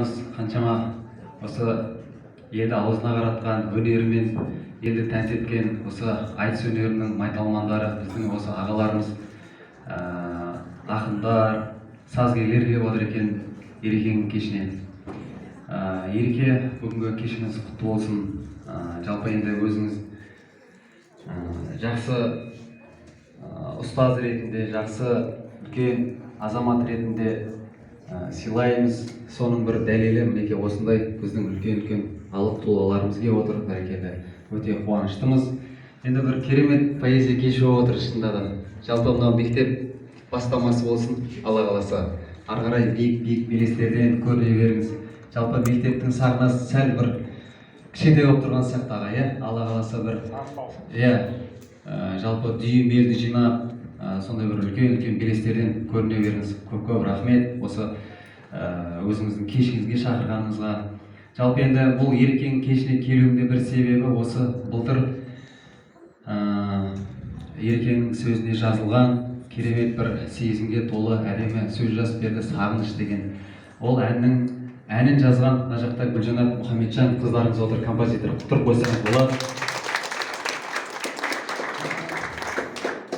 ағамыз қаншама осы елді аузына қаратқан өнерімен елді тәнті еткен осы айтыс өнерінің майталмандары біздің осы ағаларымыз, ақындар, сазгерлер келіп отыр екен Ерекенің кешіне. Ереке, бүгінгі кешіңіз құтты болсын. Жалпы енді өзіңіз жақсы ұстаз ретінде, жақсы үлкен азамат ретінде сыйлаймыз. Соның бір дәлелі мінекей осындай біздің үлкен алып тұлғаларымыз келіп отыр. Бәрекелді, өте қуаныштымыз. Енді бір керемет поэзия кеші болып отыр шынында да. Жалпы мынау мектеп бастамасы болсын, Алла қаласа. Ары қарай биік белестерден көріне беріңіз. Жалпы мектептің сахнасы сәл бір кішкентай болып тұрған сияқты аға, иә? Алла қаласа бір, жалпы дүйім елді жинап, сондай бір үлкен белестерден көріне беріңіз. Көп рахмет осы өзіңіздің кешіңізге шақырғаныңызға. Жалпы енді бұл Ерекенің кешіне келуімде бір себебі осы былтыр Ерекенің сөзіне жазылған керемет бір сезімге толы әдемі сөз жазып берді, Сағыныш деген. Ол әнін жазған мына жақта Гүлжанат Мұхамеджан қыздарымыз отыр, композитор. Құттықтап қойсаңыз болады.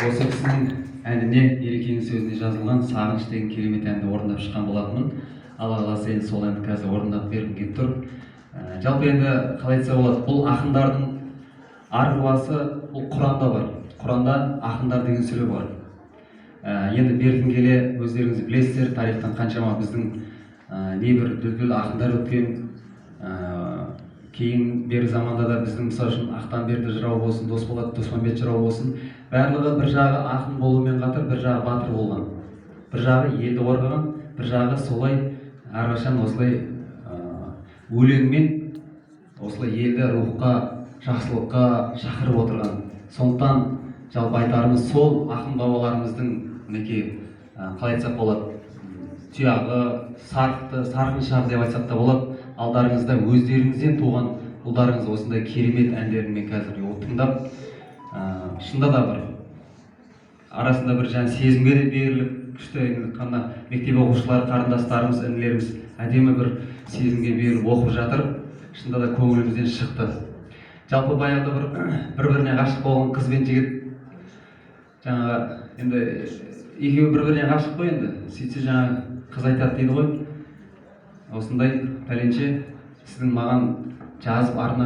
Осы кісінің әніне, Ерекенің сөзіне жазылған Сағыныш деген керемет әнді орындап шыққан болатынмын. Алла қаласа енді сол әнді қазір орындап бергім келіп тұр. Жалпы енді қалай айтса болады, бұл ақындардың арғыласы бұл Құранда бар. Құранда ақындар деген сүре бар. Енді бертін келе өздеріңіз білесіздер, тарихтан қаншама біздің небір дүлдүл ақындар өткен. Кейін бері заманда да біздің мысалы үшін Ақтанберді жырау болсын, Досболат, Досмамбет жырау болсын, барлығы бір жағы ақын болумен қатар бір жағы батыр болған. Бір жағы елді қорғаған, бір жағы солай әрқашан осылай өлеңмен осылай елді рухқа, жақсылыққа шақырып отырған. Сондықтан жалпы айтарымыз сол ақын бабаларымыздың мінекей қалай айтсақ болады, тұяғы, сарқыншағы деп айтсақ та болады. Алдарыңызда өздеріңізден туған ұлдарыңыз осындай керемет әндерімен қазір тыңдап, шында да бір арасында бір сезімге де беріліп, күшті қана мектеп оқушылары, қарындастарымыз, інілеріміз әдемі бір сезімге беріліп оқып жатыр. Шында да көңілімізден шықты. Жалпы баяғыда бір-біріне ғашық болған қыз бен жігіт, жаңағы енді екеуі бір-біріне ғашық қой енді. Сөйтсе жаңағы қыз айтады дейді ғой, осындай пәленше сіздің маған жазып арнап